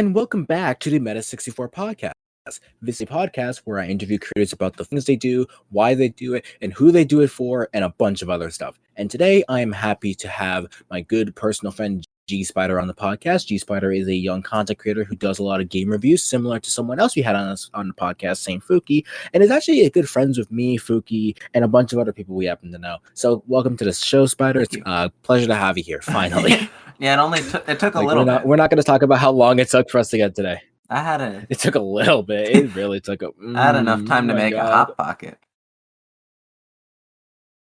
And welcome back to the meta64 podcast. This is a podcast where I interview creators about the things they do, why they do it, and who they do it for, and a bunch of other stuff. And today I am happy to have my good personal friend GSpider on the podcast. GSpider is a young content creator who does a lot of game reviews, similar to someone else we had on the podcast, Saint Fuki, and is actually a good friends with me, Fuki, and a bunch of other people we happen to know. So welcome to the show, Spider. It's a pleasure to have you here, finally. Yeah, it took a little bit. We're not going to talk about how long it took for us to get today. It took a little bit. It really took I had enough time to make a Hot Pocket.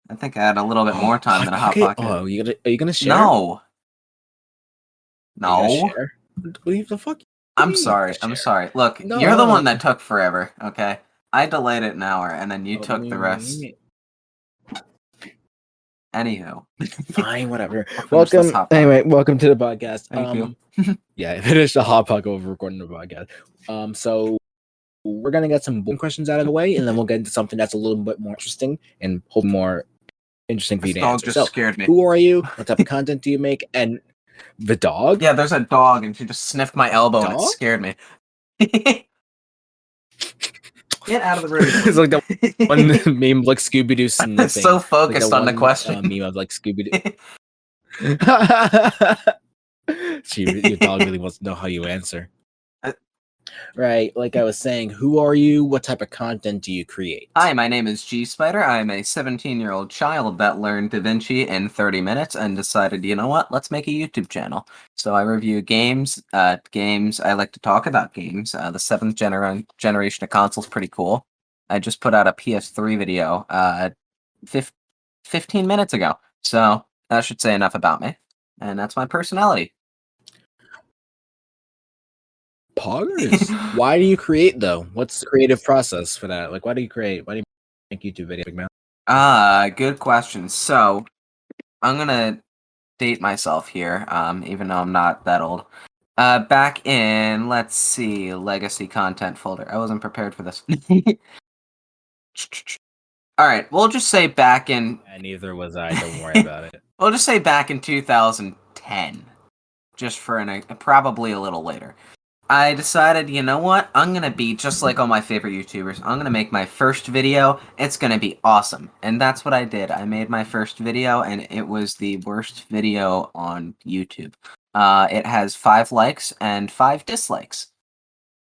I think I had a little bit more time than a Hot Pocket. Oh, are you gonna share? No. What the fuck? I'm sorry. Look, you're the one that took forever, okay? I delayed it an hour, and then you took the rest. Anywho. Fine, whatever. Welcome to the podcast. Thank you. Yeah, I finished the Hot Pocket over recording the podcast. So we're gonna get some questions out of the way, and then we'll get into something that's a little bit more interesting and hopefully more interesting for you to answer. Just scared me. Who are you? What type of content do you make? And the dog? Yeah, there's a dog, and she just sniffed my elbow, and it scared me. Get out of the room. It's like the one meme like Scooby-Doo sniffing. So focused on the question. Meme of like Scooby-Doo. Your dog really wants to know how you answer. Right, like I was saying, who are you? What type of content do you create? Hi, my name is GSpider. I'm a 17-year-old child that learned DaVinci in 30 minutes and decided, you know what, let's make a YouTube channel. So I review games. I like to talk about games. The 7th generation of consoles pretty cool. I just put out a PS3 video 15 minutes ago. So that should say enough about me. And that's my personality. Poggers. Why do you create though? What's the creative process for that? Like, why do you create? Why do you make YouTube videos, big man? Good question. So I'm gonna date myself here, even though I'm not that old. Back in, let's see, legacy content folder. I wasn't prepared for this. All right, we'll just say back in. And neither was I. Don't worry about it. We'll just say back in 2010, just for probably a little later. I decided, you know what? I'm going to be just like all my favorite YouTubers. I'm going to make my first video. It's going to be awesome. And that's what I did. I made my first video, and it was the worst video on YouTube. It has 5 likes and 5 dislikes.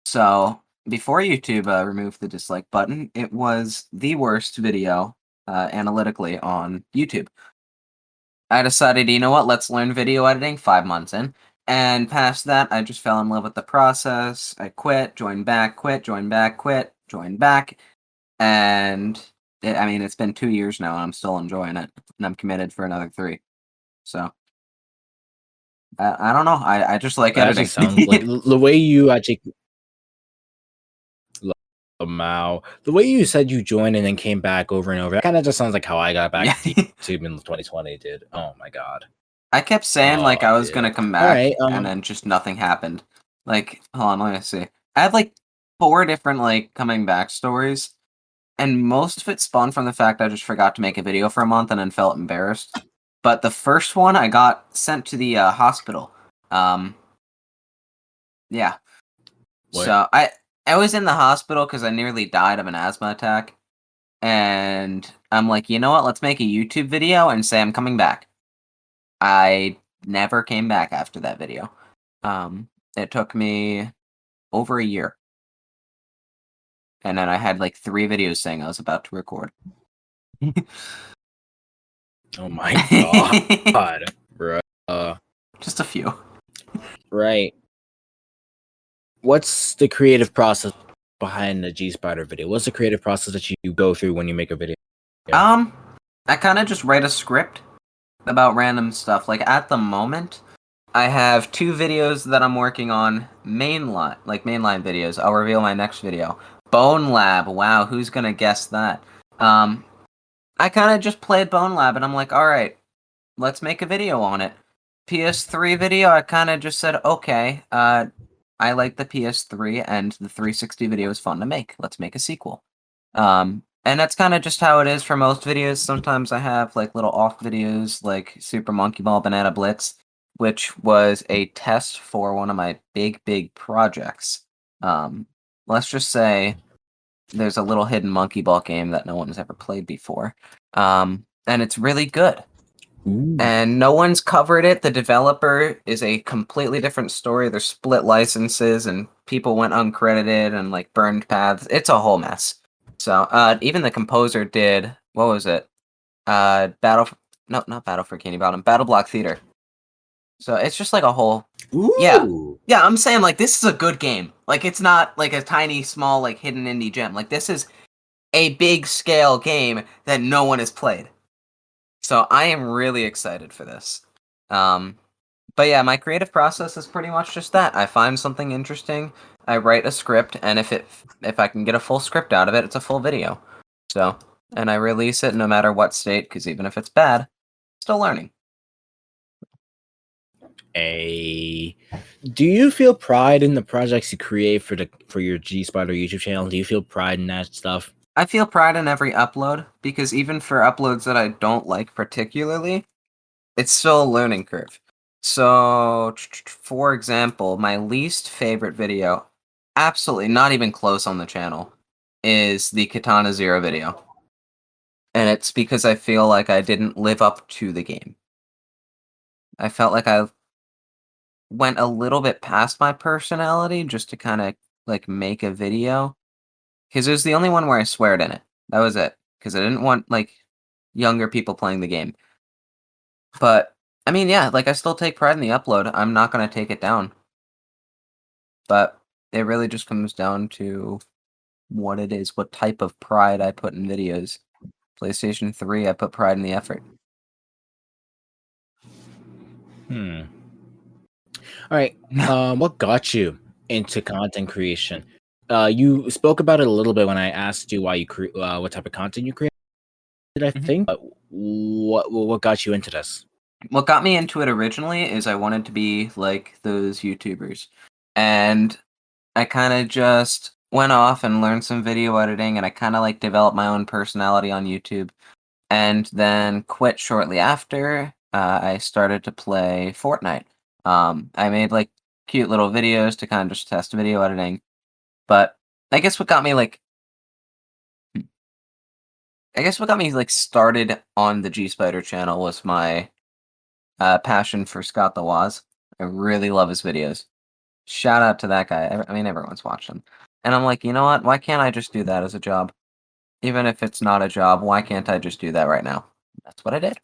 So, before YouTube removed the dislike button, it was the worst video analytically on YouTube. I decided, you know what? Let's learn video editing 5 months in. And past that, I just fell in love with the process. I quit, joined back, quit, joined back, quit, joined back. And, it's been 2 years now, and I'm still enjoying it. And I'm committed for another 3. So, I don't know. I just like editing. Sounds like the way you actually... The way you said you joined and then came back over and over, that kind of just sounds like how I got back to YouTube in 2020, dude. Oh, my God. I kept saying I was gonna come back, and then just nothing happened. Like, hold on, let me see. I had 4 different coming back stories, and most of it spawned from the fact I just forgot to make a video for a month and then felt embarrassed. But the first one, I got sent to the hospital. Yeah. What? So I was in the hospital because I nearly died of an asthma attack, and I'm like, you know what? Let's make a YouTube video and say I'm coming back. I never came back after that video. It took me over a year. And then I had 3 videos saying I was about to record. Oh my God. Bro. Just a few. Right. What's the creative process behind the GSpider video? What's the creative process that you go through when you make a video? I kind of just write a script about random stuff. At the moment, I have 2 videos that I'm working on, mainline videos. I'll reveal my next video. Bone Lab, wow, who's gonna guess that? I kind of just played Bone Lab, and I'm like, alright, let's make a video on it. PS3 video, I kind of just said, okay, I like the PS3, and the 360 video is fun to make. Let's make a sequel. And that's kind of just how it is for most videos. Sometimes I have little off videos like Super Monkey Ball Banana Blitz, which was a test for one of my big projects. Let's just say there's a little hidden monkey ball game that no one has ever played before, and it's really good. Ooh. And no one's covered it. The developer is a completely different story. There's split licenses, and people went uncredited and like burned paths. It's a whole mess. So even the composer did, what was it? Not Battle for Candy Bottom, Battle Block Theater. So it's just like a whole Yeah. Ooh. Yeah, I'm saying like this is a good game. Like it's not like a tiny small like hidden indie gem. Like this is a big scale game that no one has played. So I am really excited for this. But yeah, my creative process is pretty much just that. I find something interesting, I write a script, and if I can get a full script out of it, it's a full video. So, and I release it no matter what state, because even if it's bad, still learning. Do you feel pride in the projects you create for your GSpider YouTube channel? Do you feel pride in that stuff? I feel pride in every upload, because even for uploads that I don't like particularly, it's still a learning curve. So, for example, my least favorite video, absolutely not even close on the channel, is the Katana Zero video. And it's because I feel like I didn't live up to the game. I felt like I went a little bit past my personality just to kind of like make a video. Because it was the only one where I sweared in it. That was it. Because I didn't want like younger people playing the game. But I mean, yeah, like I still take pride in the upload. I'm not gonna take it down. But it really just comes down to what it is, what type of pride I put in videos. PlayStation 3, I put pride in the effort. All right. What got you into content creation? You spoke about it a little bit when I asked you why you what type of content you create. I think. But what got you into this? What got me into it originally is I wanted to be like those YouTubers. And I kind of just went off and learned some video editing, and I kind of like developed my own personality on YouTube. And then quit shortly after. I started to play Fortnite. I made like cute little videos to kind of just test video editing. But I guess what got me like started on the GSpider channel was my passion for Scott the Woz. I really love his videos. Shout out to that guy. I mean, everyone's watched him. And I'm like, you know what? Why can't I just do that as a job? Even if it's not a job, why can't I just do that right now? That's what I did.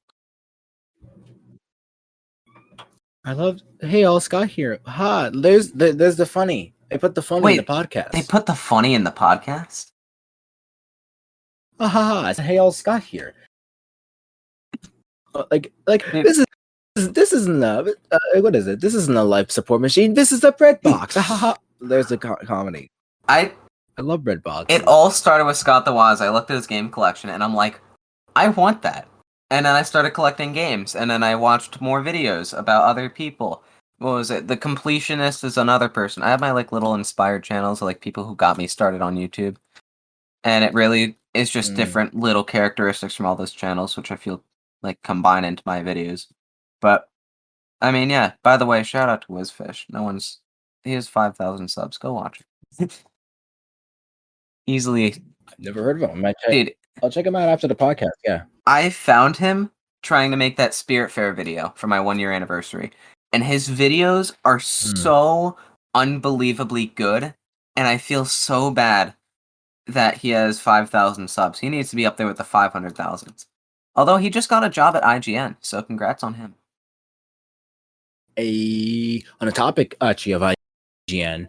I love. Hey, all Scott here. Ha! There's the funny. I put the funny in the Wait, podcast. they put the funny in the podcast? Ha ha ha! I said, hey, all Scott here. Like Dude. this isn't a what is it? This isn't a life support machine. This is a bread box. Ha ha ha! There's the comedy. I love bread boxes. It all started with Scott the Woz. I looked at his game collection and I'm like, I want that. And then I started collecting games, and then I watched more videos about other people. What was it? The Completionist is another person. I have my like little inspired channels of like people who got me started on YouTube. And it really is just different little characteristics from all those channels, which I feel like combine into my videos. But I mean, yeah, by the way, shout out to Wizfish. He has 5,000 subs. Go watch it. Easily. I've never heard of him. Dude, I'll check him out after the podcast. Yeah. I found him trying to make that Spirit Fair video for my 1-year anniversary. And his videos are so unbelievably good. And I feel so bad that he has 5,000 subs. He needs to be up there with the 500,000s. Although he just got a job at IGN, so congrats on him. On the topic actually of IGN,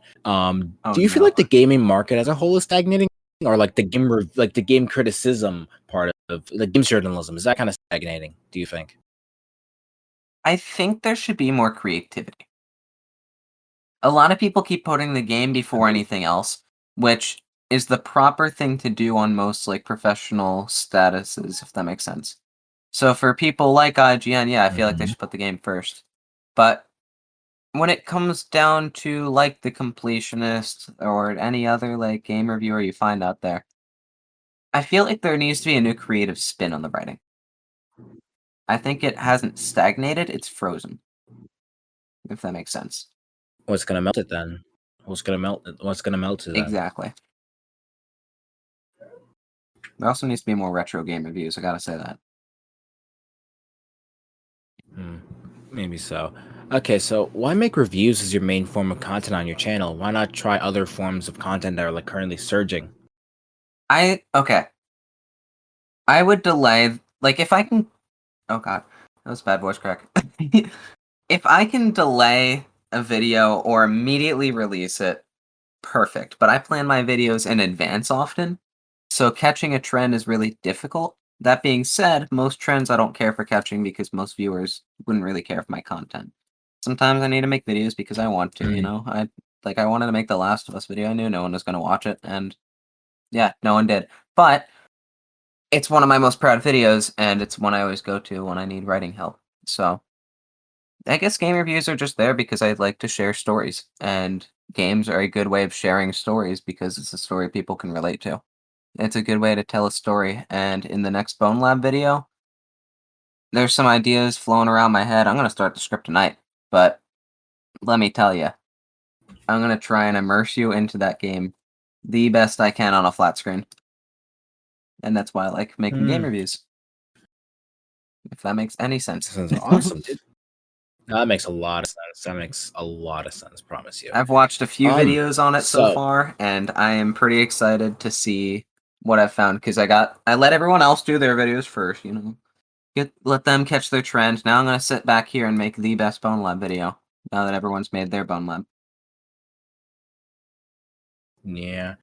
do you feel like the gaming market as a whole is stagnating, or like the game criticism part of the game journalism, is that kind of stagnating? Do you think? I think there should be more creativity. A lot of people keep putting the game before anything else, which is the proper thing to do on most like professional statuses, if that makes sense. So for people like IGN, yeah, I feel like they should put the game first. But when it comes down to like the Completionist or any other like game reviewer you find out there, I feel like there needs to be a new creative spin on the writing. I think it hasn't stagnated, it's frozen. if that makes sense. What's gonna melt it then? What's gonna melt it? What's gonna melt it then? Exactly. There also needs to be more retro game reviews, I gotta say that. Maybe so. Okay, so why make reviews as your main form of content on your channel? Why not try other forms of content that are like currently surging? Okay. I would delay, like, if I can. Oh god, that was bad voice crack. If I can delay a video or immediately release it, perfect. But I plan my videos in advance often, so catching a trend is really difficult. That being said, most trends I don't care for catching because most viewers wouldn't really care for my content. Sometimes I need to make videos because I want to, you know. I wanted to make the Last of Us video. I knew no one was going to watch it, and yeah, no one did. But it's one of my most proud videos, and it's one I always go to when I need writing help. So I guess game reviews are just there because I like to share stories, and games are a good way of sharing stories because it's a story people can relate to. It's a good way to tell a story, and in the next Bone Lab video, there's some ideas flowing around my head. I'm going to start the script tonight, but let me tell you, I'm going to try and immerse you into that game the best I can on a flat screen. And that's why I like making game reviews. If that makes any sense. Sounds awesome, dude. No, that makes a lot of sense. That makes a lot of sense, promise you. I've watched a few videos on it so far, and I am pretty excited to see what I've found because I let everyone else do their videos first, you know. Let them catch their trend. Now I'm gonna sit back here and make the best Bone Lab video. Now that everyone's made their Bone Lab. Yeah.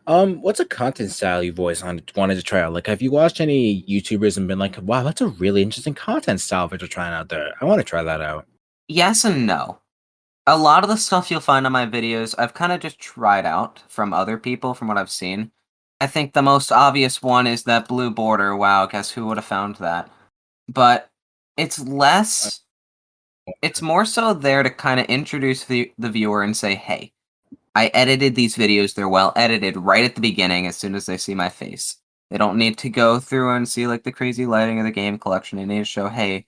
What's a content style you've always wanted to try out? Like, have you watched any YouTubers and been like, wow, that's a really interesting content style that you're trying out there. I want to try that out. Yes and no. A lot of the stuff you'll find on my videos, I've kind of just tried out from other people, from what I've seen. I think the most obvious one is that blue border. Wow, guess who would have found that? But it's less. It's more so there to kind of introduce the viewer and say, hey, I edited these videos. They're well edited right at the beginning as soon as they see my face. They don't need to go through and see like the crazy lighting of the game collection. They need to show, hey,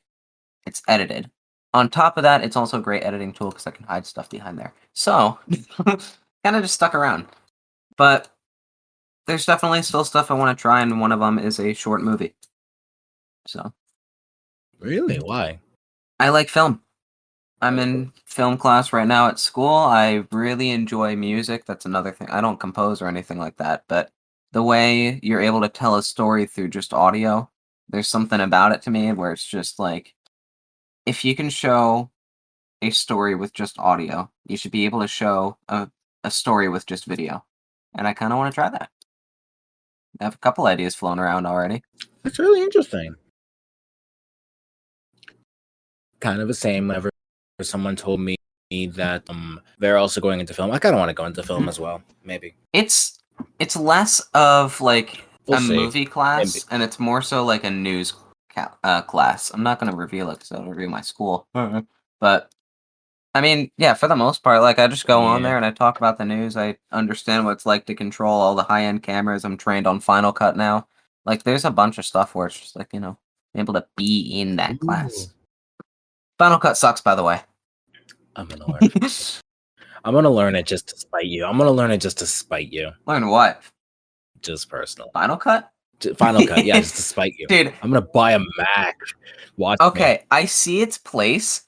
it's edited. On top of that, it's also a great editing tool because I can hide stuff behind there. So, kind of just stuck around. But there's definitely still stuff I want to try, and one of them is a short movie. So. Really? Why? I like film. I'm in film class right now at school. I really enjoy music. That's another thing. I don't compose or anything like that, but the way you're able to tell a story through just audio, there's something about it to me where it's just like, if you can show a story with just audio, you should be able to show a story with just video. And I kind of want to try that. I have a couple ideas flown around already. That's really interesting. Kind of the same whenever someone told me that they're also going into film. I kind of want to go into film as well, maybe. It's less of like We'll a see. movie class, Maybe. and it's more so like a news class. I'm not going to reveal it because I'll reveal my school. But I mean, yeah, for the most part, like I just go on Yeah. there and I talk about the news. I understand what it's like to control all the high-end cameras. I'm trained on Final Cut now. Like, there's a bunch of stuff where it's just like, you know, able to be in that class. Final Cut sucks, by the way. I'm gonna learn it. I'm gonna learn it just to spite you. I'm gonna learn it just to spite you. Learn what? Just personal. Final Cut? Final Cut, yeah, just to spite you. Dude. I'm gonna buy a Mac. Watch Okay, me. I see its place.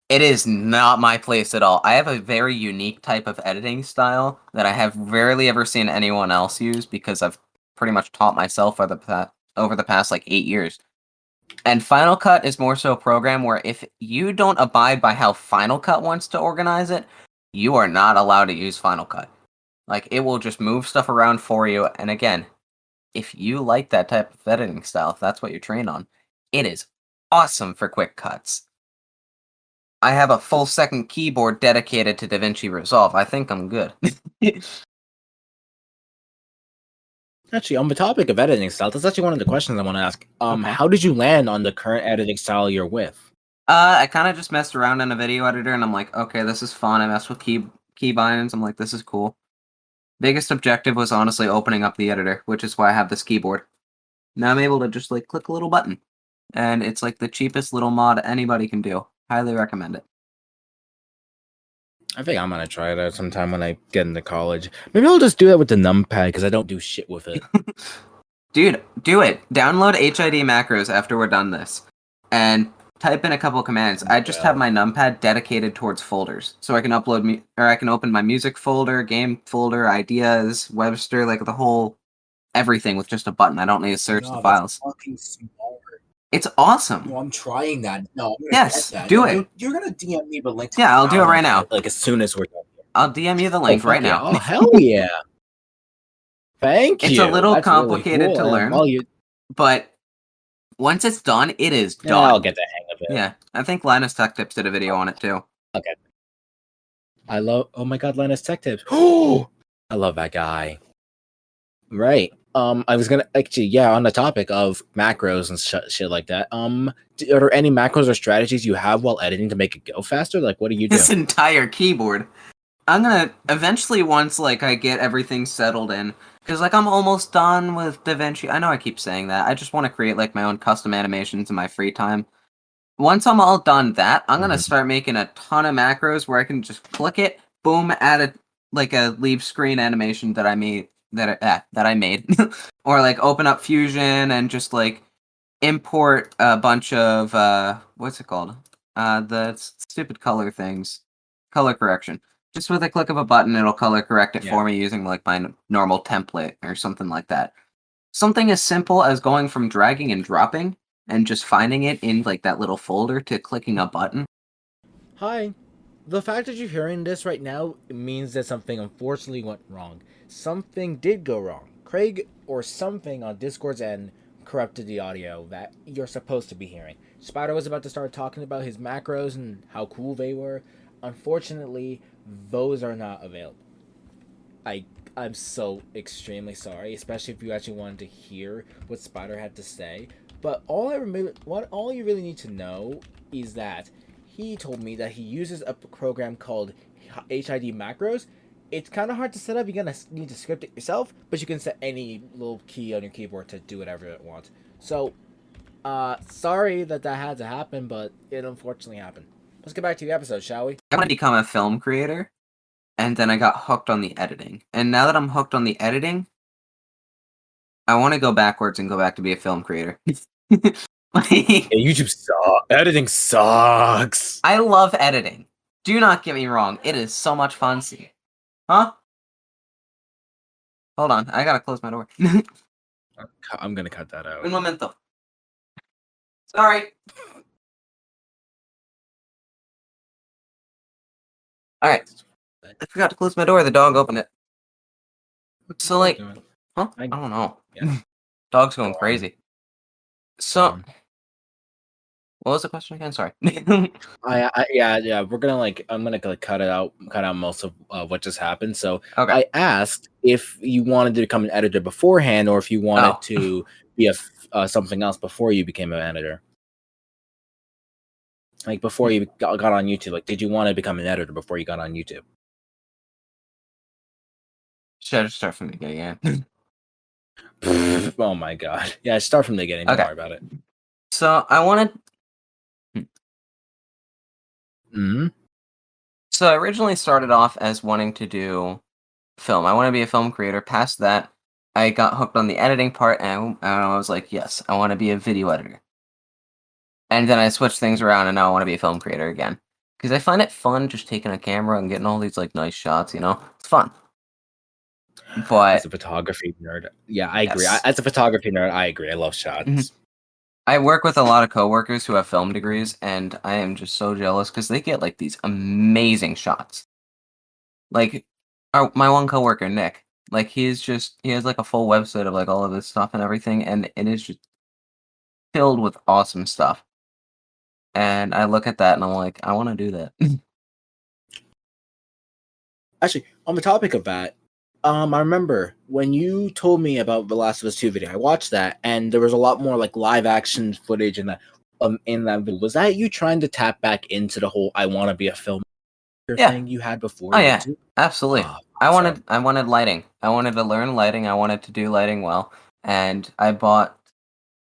It is not my place at all. I have a very unique type of editing style that I have rarely ever seen anyone else use because I've pretty much taught myself over the past like 8 years. And Final Cut is more so a program where if you don't abide by how Final Cut wants to organize it, you are not allowed to use Final Cut. Like, it will just move stuff around for you. And again, if you like that type of editing style, if that's what you're trained on, it is awesome for quick cuts. I have a full second keyboard dedicated to DaVinci Resolve. I think I'm good. Actually, on the topic of editing style, that's actually one of the questions I want to ask. Okay. How did you land on the current editing style you're with? I kind of just messed around in a video editor, and I'm like, okay, this is fun. I messed with key bindings. I'm like, this is cool. Biggest objective was honestly opening up the editor, which is why I have this keyboard. Now I'm able to just like click a little button, and it's like the cheapest little mod anybody can do. Highly recommend it. I think I'm gonna try that sometime when I get into college. Maybe I'll just do that with the numpad because I don't do shit with it. Dude, do it. Download HID macros after we're done this, and type in a couple commands. I just have my numpad dedicated towards folders, so I can upload or I can open my music folder, game folder, ideas, Webster, like the whole everything with just a button. I don't need to search the files. Fucking smart. It's awesome. No, I'm trying that. No, I'm gonna yes, get that. Do no, it. You're gonna DM me the link. Yeah, I'll do it right now. Like as soon as we're done. I'll DM you the link right now. Oh hell yeah! Thank you. It's a little complicated really cool. to learn, but once it's done, it is done. I'll get the hang of it. Yeah, I think Linus Tech Tips did a video on it too. Okay. Oh my god, Linus Tech Tips. Oh, I love that guy. Right. I was gonna actually, on the topic of macros and shit like that. Are there any macros or strategies you have while editing to make it go faster? Like, what do you do? This entire keyboard. I'm gonna eventually, once like I get everything settled in, because like I'm almost done with DaVinci. I know I keep saying that. I just want to create like my own custom animations in my free time. Once I'm all done that, I'm gonna start making a ton of macros where I can just click it, boom, add a leave screen animation that I made that I made, or like open up Fusion and just like import a bunch of what's it called? The stupid color things, color correction. Just with a click of a button, it'll color correct it for me using like my normal template or something like that. Something as simple as going from dragging and dropping and just finding it in like that little folder to clicking a button. Hi. The fact that you're hearing this right now means that something unfortunately went wrong. Something did go wrong. Craig or something on Discord's end corrupted the audio that you're supposed to be hearing. Spider was about to start talking about his macros and how cool they were. Unfortunately, those are not available. I'm so extremely sorry, especially if you actually wanted to hear what Spider had to say. But all you really need to know is that he told me that he uses a program called HID macros. It's kind of hard to set up. You're gonna need to script it yourself, but you can set any little key on your keyboard to do whatever it wants. So, sorry that had to happen, but it unfortunately happened. Let's get back to the episode, shall we? I want to become a film creator, and then I got hooked on the editing. And now that I'm hooked on the editing, I want to go backwards and go back to be a film creator. YouTube sucks. Editing sucks. I love editing. Do not get me wrong. It is so much fun. Huh? Hold on. I gotta close my door. I'm gonna cut that out. Un momento. Sorry. Alright. I forgot to close my door. The dog opened it. So, like... Huh? I don't know. Yeah. Dog's going crazy. So... What was the question again? Sorry. Yeah. We're gonna I'm gonna cut out most of what just happened. So okay. I asked if you wanted to become an editor beforehand, or if you wanted to be something else before you became an editor. Like before you got on YouTube. Like, did you want to become an editor before you got on YouTube? Should I just start from the beginning again? Oh my god. Yeah, start from the beginning. Don't worry about it. So I wanted. So I originally started off as wanting to do film. I want to be a film creator. Past that, I got hooked on the editing part, and I was like, yes, I want to be a video editor. And then I switched things around, and now I want to be a film creator again. Because I find it fun just taking a camera and getting all these like nice shots, you know? It's fun. But as a photography nerd, yeah, I agree. As a photography nerd, I agree. I love shots. I work with a lot of coworkers who have film degrees, and I am just so jealous because they get like these amazing shots. Like my one coworker, Nick, like he has like a full website of like all of this stuff and everything, and it is just filled with awesome stuff. And I look at that and I'm like, I want to do that. Actually, on the topic of that, I remember when you told me about the Last of Us 2 video. I watched that, and there was a lot more like live action footage in that. In that video. Was that you trying to tap back into the whole "I want to be a filmmaker" thing you had before? Oh yeah, absolutely. I wanted lighting. I wanted to learn lighting. I wanted to do lighting well, and I bought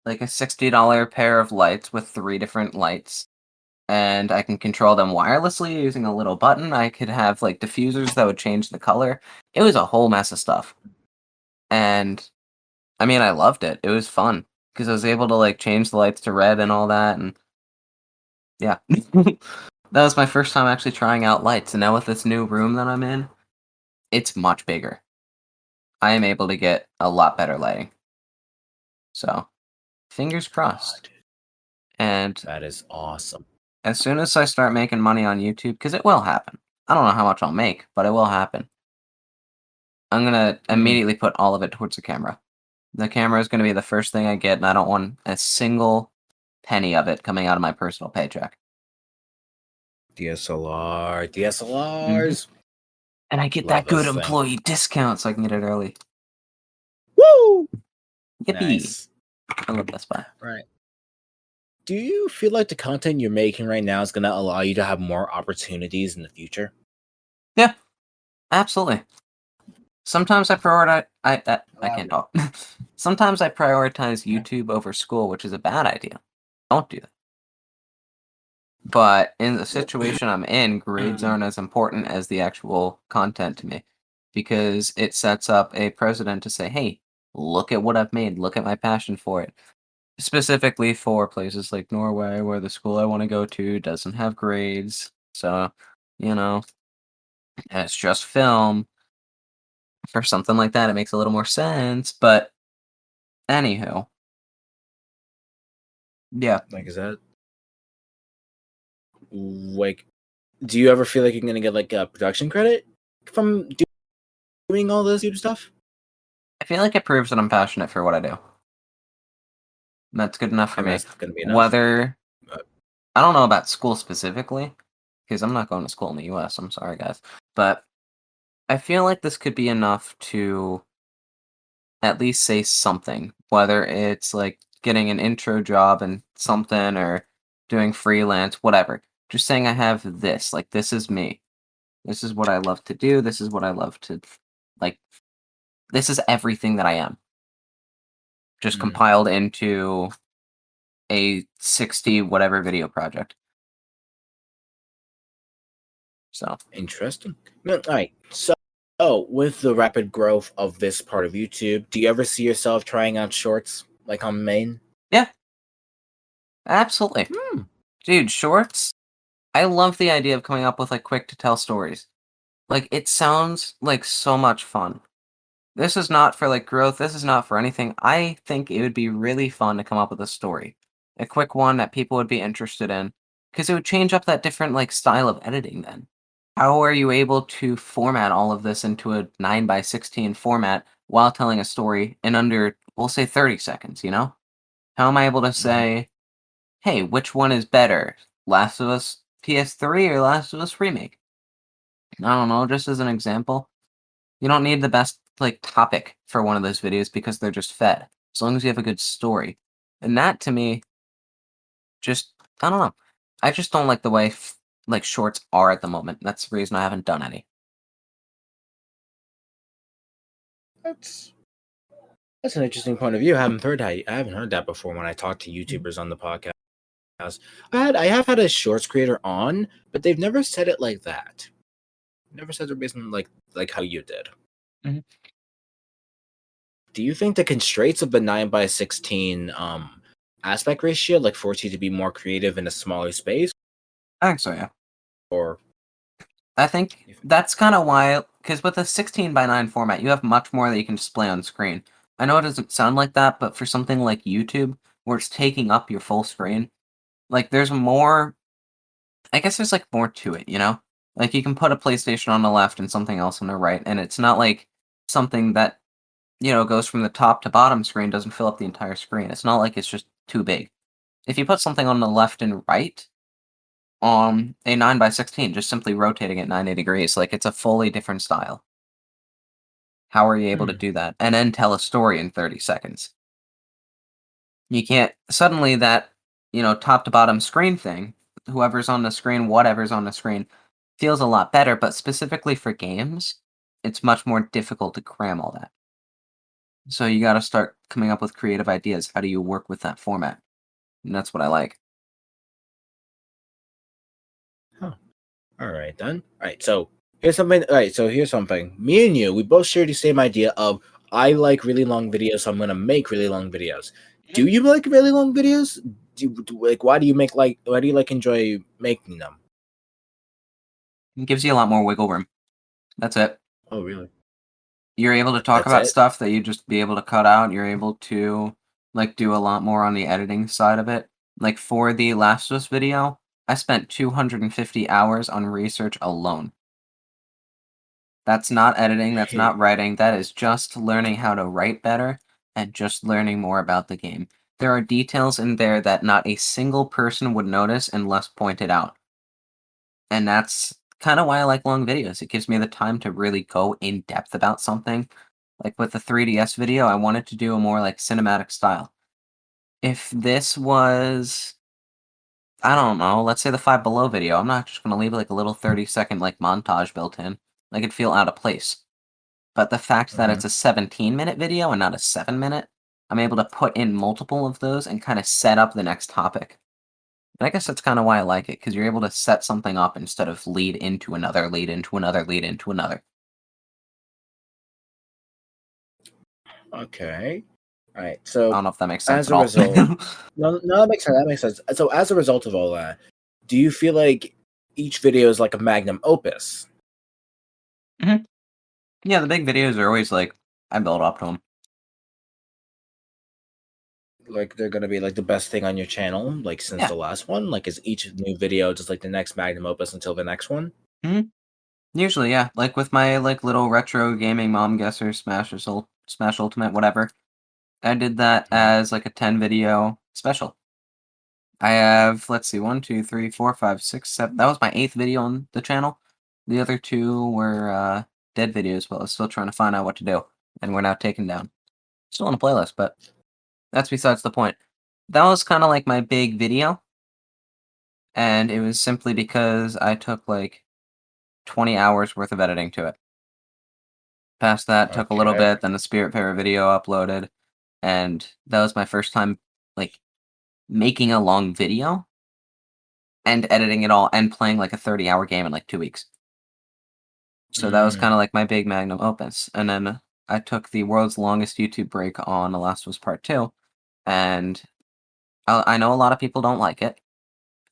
like a $60 pair of lights with 3 different lights, and I can control them wirelessly using a little button. I could have like diffusers that would change the color. It was a whole mess of stuff. And I mean, I loved it. It was fun because I was able to like change the lights to red and all that. And yeah, that was my first time actually trying out lights. And now with this new room that I'm in, it's much bigger. I am able to get a lot better lighting. So, fingers crossed. And That is awesome. as soon as I start making money on YouTube, because it will happen. I don't know how much I'll make, but it will happen. I'm gonna immediately put all of it towards the camera. The camera is gonna be the first thing I get, and I don't want a single penny of it coming out of my personal paycheck. DSLRs. And I get Love that good this thing. employee discount, so I can get it early. Woo! Yippee! Nice. I love Best Buy. Right. Do you feel like the content you're making right now is going to allow you to have more opportunities in the future? Yeah, absolutely. Sometimes I prioritize. I can't talk. Sometimes I prioritize YouTube over school, which is a bad idea. Don't do that. But in the situation I'm in, grades aren't as important as the actual content to me, because it sets up a precedent to say, "Hey, look at what I've made. Look at my passion for it." Specifically for places like Norway, where the school I want to go to doesn't have grades, so you know, and it's just film. For something like that, it makes a little more sense. But anywho, yeah. Like, is that like, do you ever feel like you're going to get like a production credit from doing all this YouTube stuff? I feel like it proves that I'm passionate for what I do. That's good enough for I mean, me. that's going to be enough. Whether But I don't know about school specifically, because I'm not going to school in the US. I'm sorry, guys. But I feel like this could be enough to at least say something, whether it's like getting an intro job and something or doing freelance, whatever. Just saying I have this, like this is me. This is what I love to do. This is what I love to like. This is everything that I am. Just compiled into a 60 whatever video project. So interesting. No, all right. So, with the rapid growth of this part of YouTube, do you ever see yourself trying out shorts like on main? yeah, absolutely. Dude, shorts. I love the idea of coming up with like quick to tell stories. Like it sounds like so much fun. This is not for like growth. This is not for anything. I think it would be really fun to come up with a story, a quick one that people would be interested in, because it would change up that different like style of editing. Then, how are you able to format all of this into a 9:16 format while telling a story in under, we'll say, 30 seconds? You know, how am I able to say, hey, which one is better, Last of Us PS3 or Last of Us Remake? I don't know. Just as an example. You don't need the best like topic for one of those videos because they're just fed. As long as you have a good story. And that to me just I don't know. I just don't like the way like shorts are at the moment. That's the reason I haven't done any. That's an interesting point of view. I haven't heard that before when I talk to YouTubers on the podcast. I have had a shorts creator on, but they've never said it like that. Never said the reason like how you did. Mhm. Do you think the constraints of the 9:16 aspect ratio like force you to be more creative in a smaller space, I think so, yeah. or I think that's kind of why, because with a 16:9 format, you have much more that you can display on screen. I know it doesn't sound like that, but for something like YouTube, where it's taking up your full screen, like there's more I guess there's like more to it, you know? Like you can put a PlayStation on the left and something else on the right, and it's not like something that, goes from the top to bottom screen doesn't fill up the entire screen. It's not like it's just too big. If you put something on the left and right on a 9:16, just simply rotating it 90 degrees, like it's a fully different style. How are you able to do that? And then tell a story in 30 seconds. You can't suddenly that, top to bottom screen thing, whoever's on the screen, whatever's on the screen, feels a lot better, but specifically for games, it's much more difficult to cram all that. So you got to start coming up with creative ideas. How do you work with that format? And that's what I like. All right, then. All right, so here's something. All right, so here's something. Me and you, we both share the same idea of I like really long videos, so I'm gonna make really long videos. Do Mhm. you like really long videos? Like why do you enjoy making them? It gives you a lot more wiggle room. That's it. Oh, really? You're able to talk That's about it. stuff that you just be able to cut out. You're able to like do a lot more on the editing side of it. Like for the Last of Us video, I spent 250 hours on research alone. That's not editing, that's Hey, not writing, that is just learning how to write better and just learning more about the game. There are details in there that not a single person would notice unless pointed out. And that's kind of why I like long videos. It gives me the time to really go in depth about something. Like with the 3DS video, I wanted to do a more like cinematic style. If this was, I don't know, let's say the Five Below video, I'm not just gonna leave like a little 30-second like montage built in. Like it'd feel out of place. But the fact that uh-huh. it's a 17-minute video and not a 7-minute, I'm able to put in multiple of those and kind of set up the next topic. And I guess that's kind of why I like it, because you're able to set something up instead of lead into another, lead into another, lead into another. Okay. All right. I So don't know if that makes sense as at a all. result, no, that makes sense. That makes sense. So as a result of all that, do you feel like each video is like a magnum opus? hmm Yeah, the big videos are always like, I build up to them. Like they're gonna be like the best thing on your channel, like since Yeah. the last one? Like is each new video just like the next magnum opus until the next one? hmm Usually, yeah. Like with my like little retro gaming mom guesser, Smash Ultimate, whatever. I did that Mhm. as like a 10 video special. I have, let's see, 1, 2, 3, 4, 5, 6, 7. That was my 8th video on the channel. The other two were dead videos, but I was still trying to find out what to do. And we're now taken down. Still on a playlist, but that's besides the point. That was kind of like my big video. And it was simply because I took like 20 hours worth of editing to it. Past that, took a little Okay. bit, then the Spirit video uploaded. And that was my first time like making a long video and editing it all and playing like a 30-hour game in like 2 weeks. So that was Mm. kind of like my big magnum opus. And then I took the world's longest YouTube break on The Last of Us Part 2. And I know a lot of people don't like it.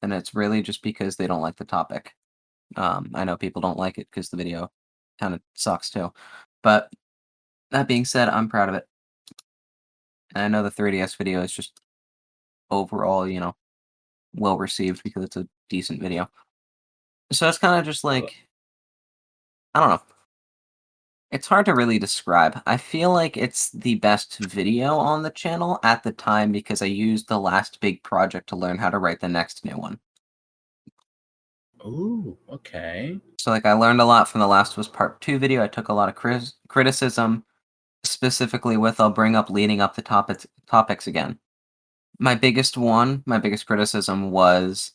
And it's really just because they don't like the topic. I know people don't like it because the video kind of sucks too. But that being said, I'm proud of it. And I know the 3DS video is just overall, well received because it's a decent video. So it's kind of just Uh, like, I don't know. It's hard to really describe. I feel like it's the best video on the channel at the time because I used the last big project to learn how to write the next new one. Ooh, okay. So like I learned a lot from the Last of Us Part 2 video. I took a lot of criticism, specifically with I'll bring up leading up the topics again. My biggest criticism was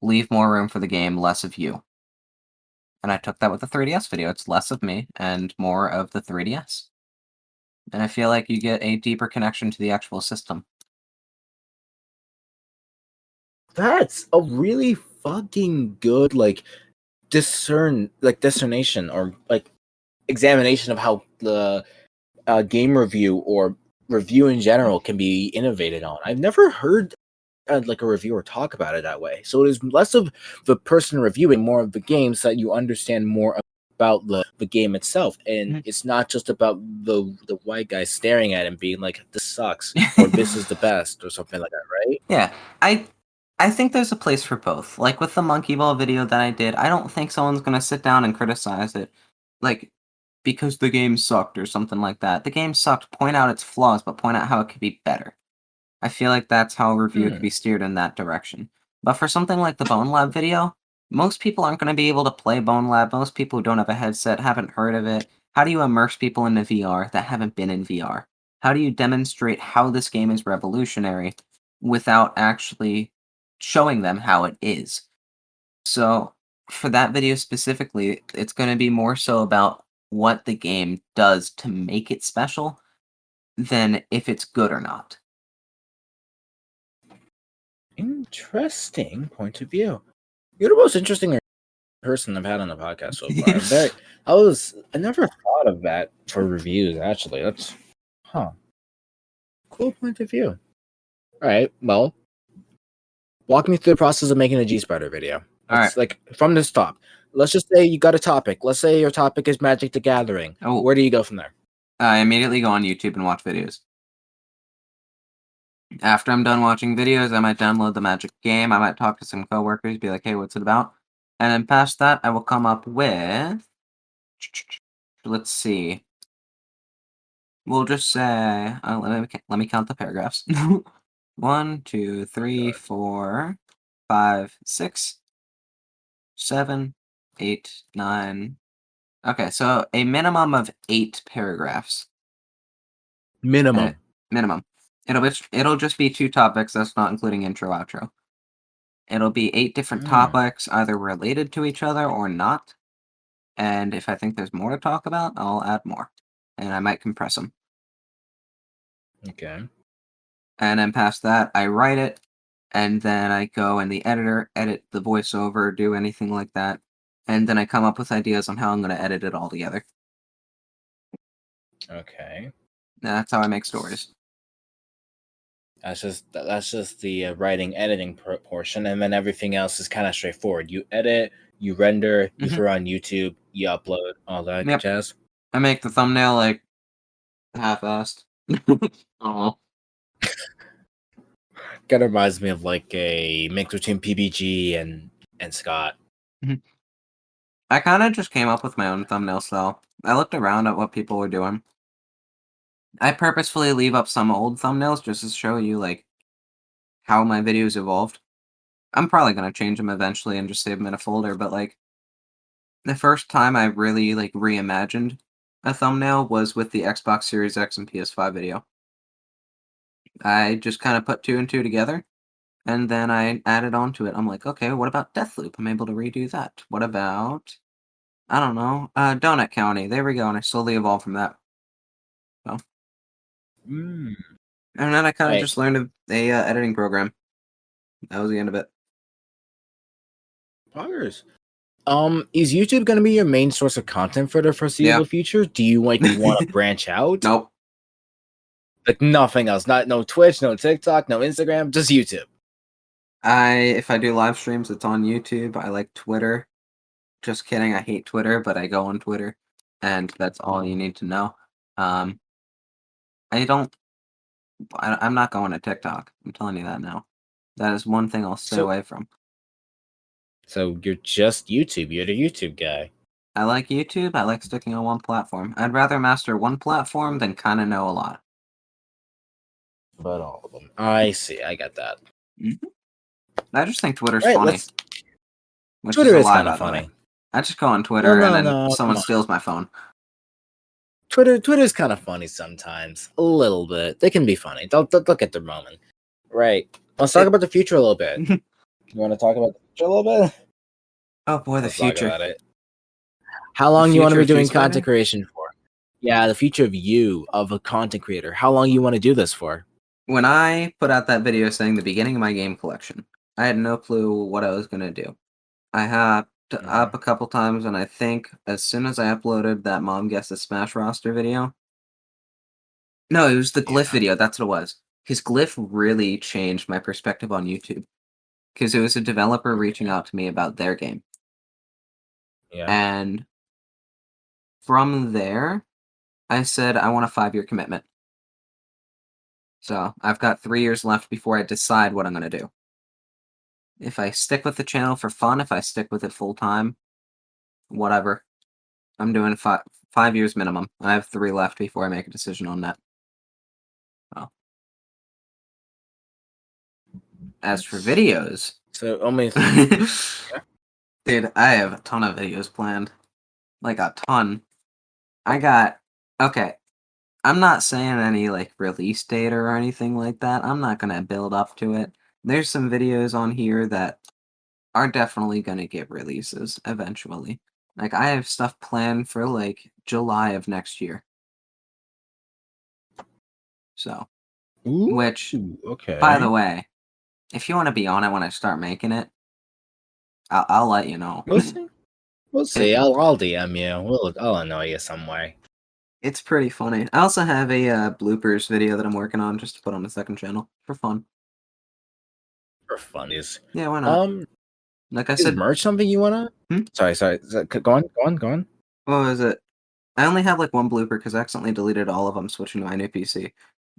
leave more room for the game, less of you. And I took that with the 3DS video. It's less of me and more of the 3DS. And I feel like you get a deeper connection to the actual system. That's a really fucking good discernation or like examination of how the game review or review in general can be innovated on. I've never heard like a reviewer talk about it that way. So it is less of the person reviewing, more of the game, so that you understand more about the game itself, and Mhm. it's not just about the white guy staring at it and being like, "This sucks" or "This is the best" or something like that, right? Yeah, I think there's a place for both. Like with the monkey ball video that I did, I don't think someone's gonna sit down and criticize it, like because the game sucked or something like that. The game sucked. Point out its flaws, but point out how it could be better. I feel like that's how a review could Hmm. be steered in that direction. But for something like the Bone Lab video, most people aren't going to be able to play Bone Lab. Most people who don't have a headset haven't heard of it. How do you immerse people into VR that haven't been in VR? How do you demonstrate how this game is revolutionary without actually showing them how it is? So, for that video specifically, it's going to be more so about what the game does to make it special than if it's good or not. Interesting point of view. You know, the most interesting person I've had on the podcast so far. I never thought of that for reviews. Actually, that's cool point of view. All right, well, walk me through the process of making a GSpider video. All right. Like from this top. Let's just say you got a topic. Let's say your topic is Magic the Gathering. Oh. Where do you go from there? I immediately go on YouTube and watch videos. After I'm done watching videos, I might download the Magic game. I might talk to some coworkers, be like, hey, what's it about? And then past that, I will come up with... Let's see. We'll just say... let me count the paragraphs. 1, 2, 3, 4, 5, 6, 7, 8, 9... Okay, so a minimum of 8 paragraphs. Minimum. Minimum. It'll just be 2 topics. That's not including intro, outro. It'll be 8 different topics, either related to each other or not. And if I think there's more to talk about, I'll add more. And I might compress them. Okay. And then past that, I write it, and then I go in the editor, edit the voiceover, do anything like that. And then I come up with ideas on how I'm going to edit it all together. Okay. And that's how I make stories. That's just the writing, editing portion, and then everything else is kind of straightforward. You edit, you render, you throw on YouTube, you upload, all that jazz. I make the thumbnail like half-assed. Oh. Kind of reminds me of like a mix between PBG and Scott. I kind of just came up with my own thumbnail style. I looked around at what people were doing. I purposefully leave up some old thumbnails just to show you like how my videos evolved. I'm probably gonna change them eventually and just save them in a folder, but like the first time I really like reimagined a thumbnail was with the Xbox Series X and PS5 video. I just kind of put 2 and 2 together, and then I added on to it. I'm like, okay, what about Deathloop? I'm able to redo that. What about, I don't know, Donut County? There we go, and I slowly evolved from that. So. And then I kind of just learned a editing program. That was the end of it. Poggers. Is YouTube going to be your main source of content for the foreseeable future? Do you want to branch out? Nope. Like nothing else. No Twitch, no TikTok, no Instagram, just YouTube. If I do live streams, it's on YouTube. I like Twitter. Just kidding. I hate Twitter, but I go on Twitter, and that's all you need to know. I'm not going to TikTok. I'm telling you that now. That is one thing I'll stay away from. So you're just YouTube. You're the YouTube guy. I like YouTube. I like sticking on one platform. I'd rather master one platform than kind of know a lot. But all of them. I see. I got that. I just think Twitter's funny. Twitter is kind of funny. I just go on Twitter and then someone steals my phone. Twitter's kind of funny sometimes. A little bit. They can be funny. Don't look at the moment. Right. Let's talk about the future a little bit. You want to talk about the future a little bit? Oh boy, the future. Talk about it. How long you want to be doing content creation for? Yeah, the future of you, of a content creator. How long you want to do this for? When I put out that video saying the beginning of my game collection, I had no clue what I was going to do. I hopped up a couple times, and I think as soon as I uploaded that Mom Guessed the Smash roster video... No, it was the Glyph video, that's what it was. Because Glyph really changed my perspective on YouTube. Because it was a developer reaching out to me about their game. Yeah. And from there, I said, I want a 5-year commitment. So I've got 3 years left before I decide what I'm going to do. If I stick with the channel for fun, if I stick with it full time, whatever. I'm doing 5 years minimum. I have 3 left before I make a decision on that. Well, as for videos, so only dude, I have a ton of videos planned. Like a ton. Okay. I'm not saying any like release date or anything like that. I'm not gonna build up to it. There's some videos on here that are definitely gonna get releases eventually. Like I have stuff planned for like July of next year. So, which, by the way, if you want to be on it when I start making it, I'll let you know. We'll see. I'll DM you. I'll annoy you some way. It's pretty funny. I also have a bloopers video that I'm working on just to put on the second channel for fun. For funnies. Yeah, why not? Like I Is said, merch something you wanna? Hmm? Sorry. Go on. what was it? I only have like one blooper because I accidentally deleted all of them switching to my new PC.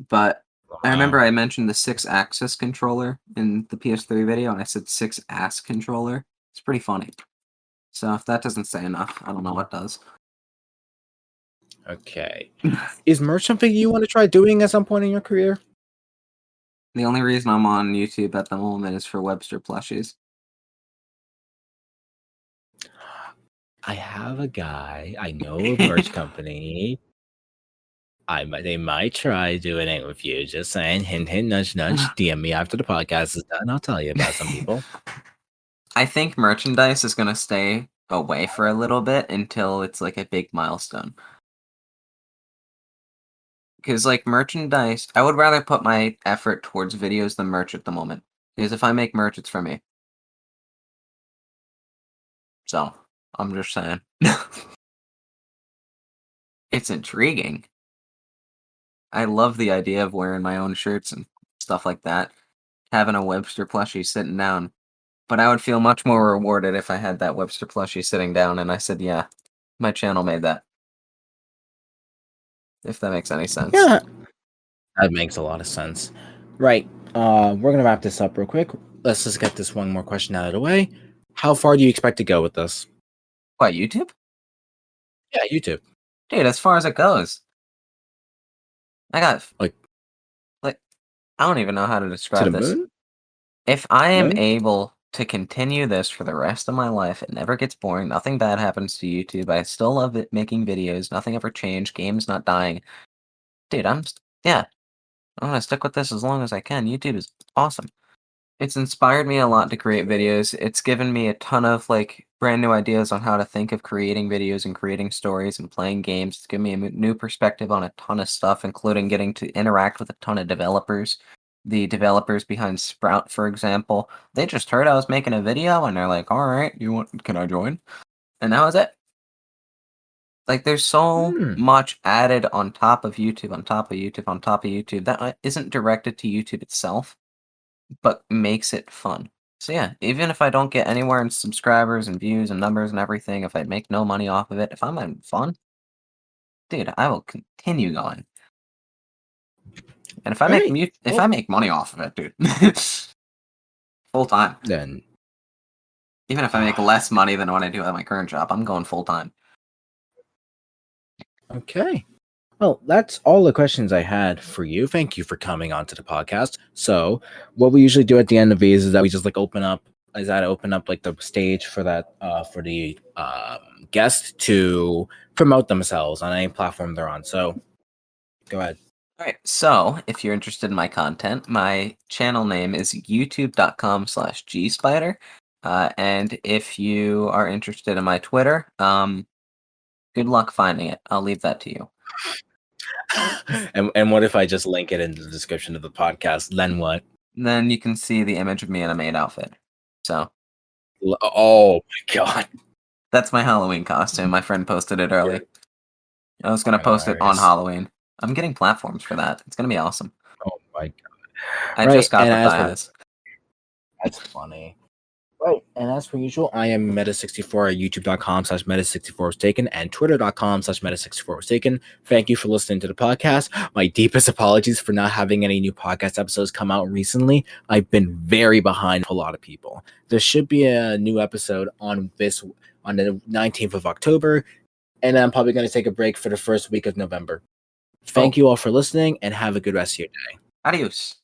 But I remember I mentioned the 6-axis controller in the PS3 video, and I said 6-ass controller. It's pretty funny. So if that doesn't say enough, I don't know what does. Okay. Is merch something you want to try doing at some point in your career? The only reason I'm on YouTube at the moment is for Webster plushies. I have a guy I know, a merch company. They might try doing it with you. Just saying, hint, hint, nudge, nudge. DM me after the podcast is done. I'll tell you about some people. I think merchandise is gonna stay away for a little bit until it's like a big milestone. Because like merchandise, I would rather put my effort towards videos than merch at the moment. Because if I make merch, it's for me. So I'm just saying. It's intriguing. I love the idea of wearing my own shirts and stuff like that. Having a Webster plushie sitting down. But I would feel much more rewarded if I had that Webster plushie sitting down and I said, yeah, my channel made that. If that makes any sense. Yeah, that makes a lot of sense. Right. We're gonna wrap this up real quick. Let's just get this one more question out of the way. How far do you expect to go with this? What, YouTube? Yeah, YouTube. Dude, as far as it goes. I got Like I don't even know how to to describe the this. moon? If I am Moon? able to continue this for the rest of my life, it never gets boring, nothing bad happens to YouTube, I still love it making videos, nothing ever changed, game's not dying. Dude, yeah, I'm gonna stick with this as long as I can. YouTube is awesome. It's inspired me a lot to create videos. It's given me a ton of like brand new ideas on how to think of creating videos and creating stories and playing games. It's given me a new perspective on a ton of stuff, including getting to interact with a ton of developers. The developers behind Sprout, for example, they just heard I was making a video and they're like, "All right, can I join?" And that was it. Like, there's so much added on top of YouTube, on top of YouTube, on top of YouTube that isn't directed to YouTube itself, but makes it fun. So yeah, even if I don't get anywhere in subscribers and views and numbers and everything, if I make no money off of it, if I'm having fun, dude, I will continue going. And if I make money off of it, dude, full time. Then Even if I make less money than what I do at my current job, I'm going full time. okay. Well, that's all the questions I had for you. Thank you for coming onto the podcast. So, what we usually do at the end of these is that we just like open up like the stage for that for the guest to promote themselves on any platform they're on. So, go ahead. All right, so if you're interested in my content, my channel name is youtube.com/GSpider. And if you are interested in my Twitter, good luck finding it. I'll leave that to you. And what if I just link it in the description of the podcast? Then what? Then you can see the image of me in a maid outfit. So Oh my god. that's my Halloween costume. My friend posted it early. I was gonna post it on Hilarious. Halloween. I'm getting platforms for that. It's gonna be awesome. Oh my god. I Right, just got and the as for thighs. That's funny. Right, and as per usual, I am meta64 at youtube.com/meta64was and twitter.com/meta64was. Thank you for listening to the podcast. My deepest apologies for not having any new podcast episodes come out recently. I've been very behind a lot of people. There should be a new episode on the 19th of October, and I'm probably going to take a break for the first week of November. Thank you all for listening, and have a good rest of your day. Adios.